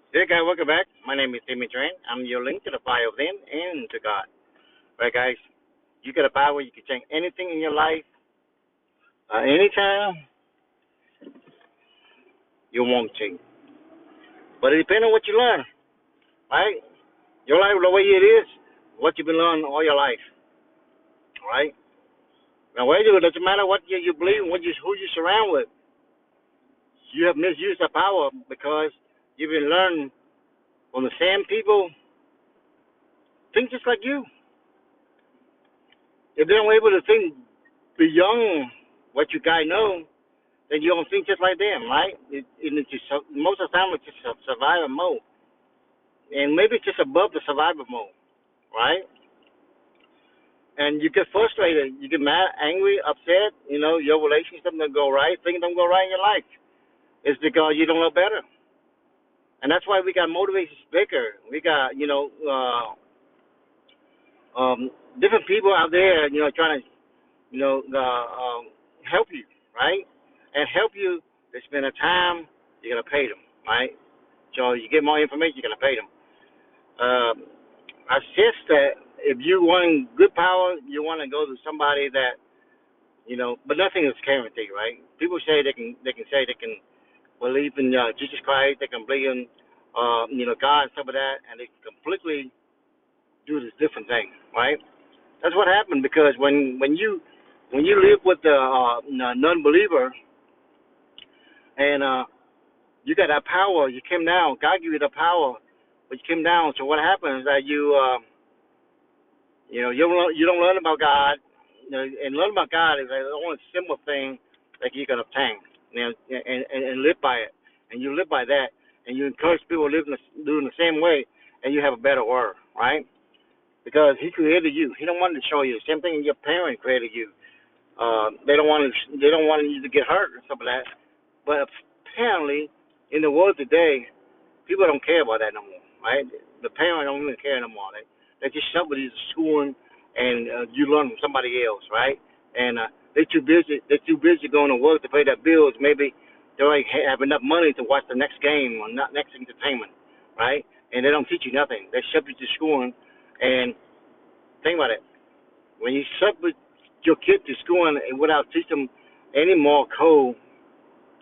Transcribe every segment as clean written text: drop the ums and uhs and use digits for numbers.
Hey guys, welcome back. My name is Timmy Train. I'm your link to the fire of them and to God. Right, guys, you got a power. You can change anything in your life, anytime you want to. But it depends on what you learn, right? Your life, the way it is, what you've been learning all your life, right? Now, where you, it doesn't matter what you believe, who you surround with. You have misused that power because you've been learning from the same people think just like you. If they're able to think beyond what you guys know, then you don't think just like them, right? It's just, most of the time it's just a survival mode, and maybe it's just above the survival mode, right? And you get frustrated, you get mad, angry, upset. Your relationship don't go right, things don't go right in your life. It's because you don't know better, and that's why we got motivated speaker. We got different people out there, trying to help you, right? And help you. They spend a time, you're gonna pay them, right? So you get more information, you're gonna pay them. Um, I suggest that if you want good power, you want to go to somebody that but nothing is guaranteed, right? People say they can believe in Jesus Christ, they can believe in God and stuff like that, and they completely do this different thing, right? That's what happened because when you live with the non-believer and you got that power, you came down. God gave you the power, but you came down. So what happens is that you don't learn about God, and learn about God is the only simple thing that you can obtain, and live by it, and you live by that, and you encourage people doing the same way, and you have a better world, right? Because He created you. He don't want to show you. Same thing your parent created you. They don't want you to get hurt and stuff like that. But apparently, in the world today, people don't care about that no more, right? The parents don't even care no more. They just somebody's schooling, and you learn from somebody else, right? And they're too busy. They're too busy going to work to pay their bills. Maybe they don't have enough money to watch the next game or not next entertainment, right? And they don't teach you nothing. They ship you to schooling, and think about it. When you ship your kid to school and without teaching them any more code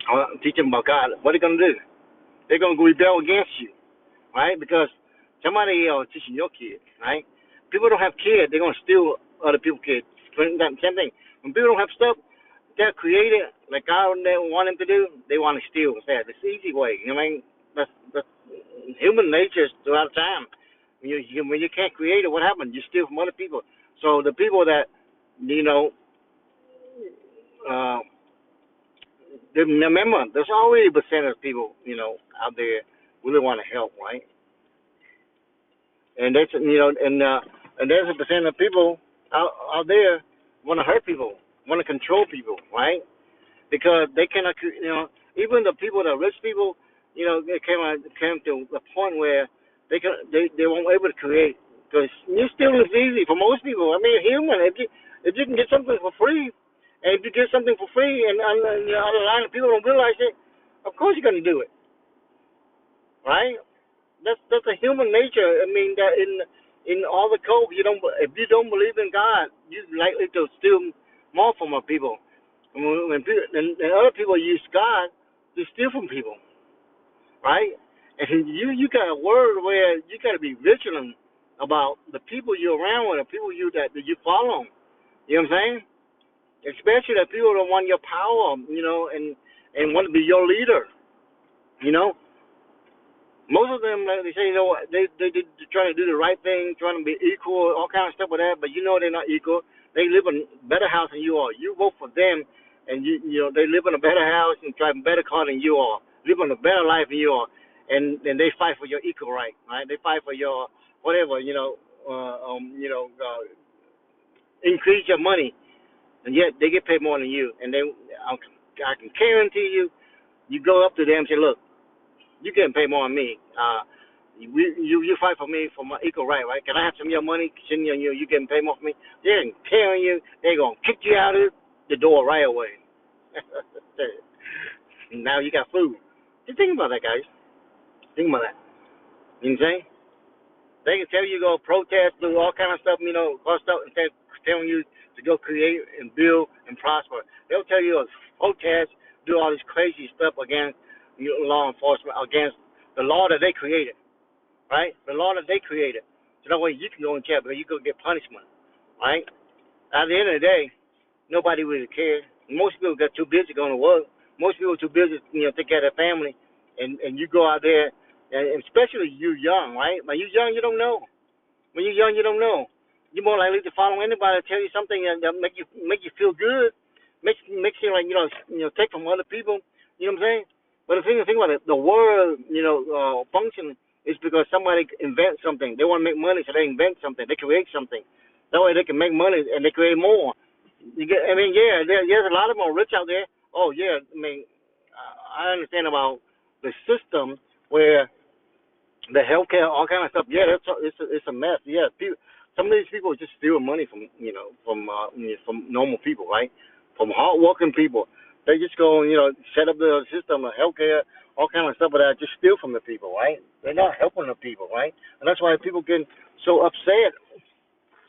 or teach them about God, what are they gonna do? They're gonna rebel against you, right? Because somebody else is teaching your kid, right? People don't have kids, they're gonna steal other people's kids. Same thing. When people don't have stuff they're created like God want them to do, they want to steal instead. It's the easy way. You know what I mean? That's human nature throughout time. When you can't create it, what happens? You steal from other people. So the people that you know, uh, remember, there's always a percent of people out there really want to help, right? And that's and there's a percent of people out there want to hurt people, want to control people, right? Because they cannot, even the people, the rich people, they came to the point where they won't able to create because new stealing is easy for most people. I mean, human. If you can get something for free, and if you get something for free, and a lot of people don't realize it, of course you're gonna do it, right? That's a human nature. I mean, that in all the code, if you don't believe in God, you're likely to steal more from people. And other people use God to steal from people, right? And you got a word where you got to be vigilant about the people you're around with, the people that you follow. You know what I'm saying? Especially the people that want your power, and want to be your leader. You know, most of them, like they say, they trying to do the right thing, trying to be equal, all kind of stuff with that. But they're not equal. They live in a better house than you are. You vote for them, and they live in a better house and drive a better car than you are, live in a better life than you are, and they fight for your equal right? They fight for your whatever, increase your money, and yet they get paid more than you. And I can guarantee you, you go up to them and say, look, you getting paid more than me. You fight for me for my equal right? Can I have some of your money? You getting paid more for me? They're tearing you. They're gonna kick you out of the door right away. Now you got food. Just think about that, guys. Think about that. You know what I'm saying? They can tell you to go protest, do all kind of stuff, cause stuff instead of telling you to go create and build and prosper. They'll tell you to protest, do all this crazy stuff against law enforcement, against the law that they created, right? The law that they created. So that way you can go in jail because you can get punishment, right? At the end of the day, nobody really cares. Most people got too busy going to work. Most people are too busy, take care of their family, and you go out there, and especially you young, right? When you young, you don't know. When you're young, you don't know. You're more likely to follow anybody to tell you something that make you feel good, makes you like take from other people. You know what I'm saying? But the thing about it, the world function is because somebody invents something. They want to make money, so they invent something. They create something. That way they can make money and they create more. There's a lot of them rich out there. Oh yeah, I understand about the system where the healthcare, all kind of stuff. Yeah, it's a mess. Yeah, some of these people just steal money from normal people, right? From hardworking people. They just go and set up the system of healthcare, all kind of stuff, but that just steal from the people, right? They're not helping the people, right? And that's why people get so upset,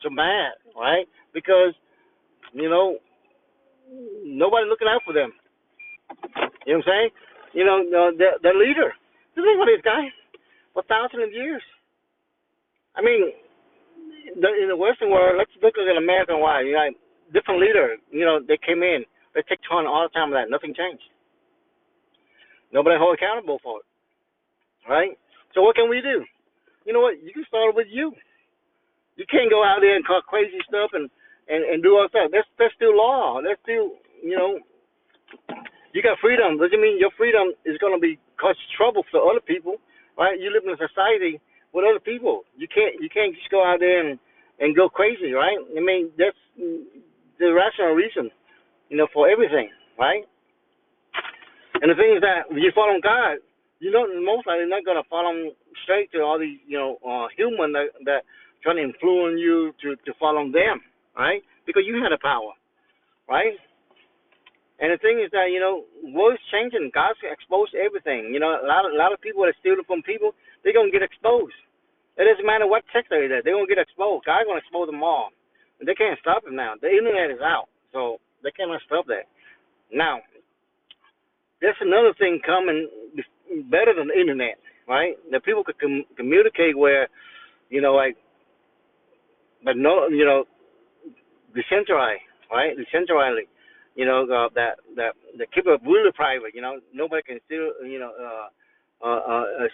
so mad, right? Because nobody looking out for them. You know what I'm saying? The leader. Just think about this guy for thousands of years. I mean, in the Western world, let's look at America and why. Different leaders, they came in. They take turn all the time with that. Nothing changed. Nobody hold accountable for it, right? So what can we do? You know what? You can start with you. You can't go out there and talk crazy stuff and do all stuff. That's still law. That's still, you got freedom. Doesn't mean your freedom is going to be cause trouble for other people, right? You live in a society with other people. You can't just go out there and go crazy, right? I mean, that's the rational reason, for everything, right? And the thing is that when you follow God, most likely not going to follow him straight to all these, human that trying to influence you to follow them, right? Because you had the power, right? And the thing is that world's changing. God's exposed everything. A lot of people that steal from people, they're gonna get exposed. It doesn't matter what sector it is, they're gonna get exposed. God's gonna expose them all. They can't stop it now. The internet is out, so they cannot stop that. Now, there's another thing coming better than the internet, right? That people could communicate where, like, but no, decentralized, right? Decentralized. That keep it really private. Nobody can steal,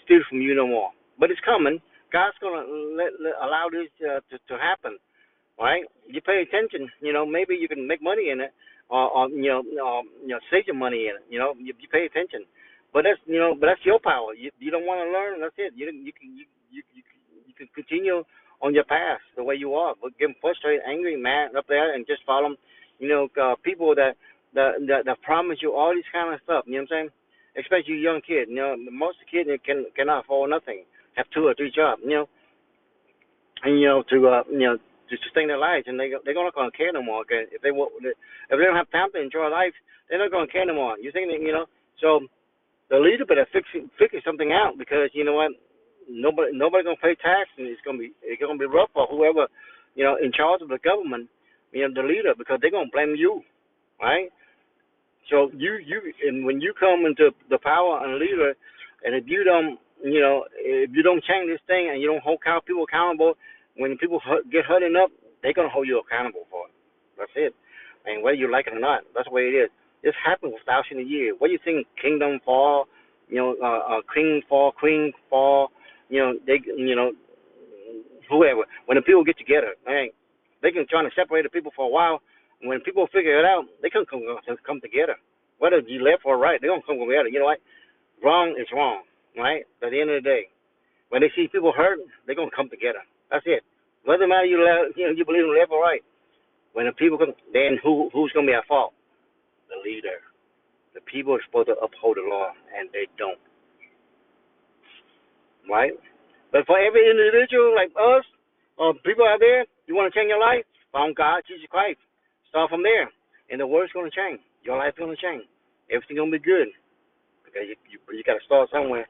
steal from you no more. But it's coming. God's gonna allow this to happen, right? You pay attention. Maybe you can make money in it, or save your money in it. You pay attention. But that's your power. You don't want to learn. That's it. You can continue on your path the way you are, but get frustrated, angry, mad up there, and just follow them. People that promise you all this kind of stuff. You know what I'm saying? Especially young kids. Most kids cannot afford nothing. Have 2 or 3 jobs. And to sustain their lives, and they're not gonna care no more. Okay, if they don't have time to enjoy life, they're not gonna care no more. You think that so the leader better figure something out, because you know what, nobody gonna pay tax, and it's gonna be rough for whoever in charge of the government, the leader, because they're gonna blame you, right? So and when you come into the power and leader, and if you don't change this thing, and you don't hold people accountable, when people get hurt enough, they're gonna hold you accountable for it. That's it. And whether you like it or not, that's the way it is. This happened for thousands of years. What do you think? Kingdom fall, king fall, queen fall. Whoever. When the people get together, man, they can try to separate the people for a while. When people figure it out, they can come together. Whether you left or right, they're gonna come together. You know what? Wrong is wrong, right? At the end of the day, when they see people hurt, they're gonna come together. That's it. Whether matter you believe in left or right. When the people come, then who's gonna be at fault? The leader. The people are supposed to uphold the law, and they don't, right? But for every individual like us, or people out there, you want to change your life, found God, Jesus Christ. Start from there, and the world's gonna change. Your life's gonna change. Everything's gonna be good, because you got to start somewhere.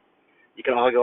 You can argue all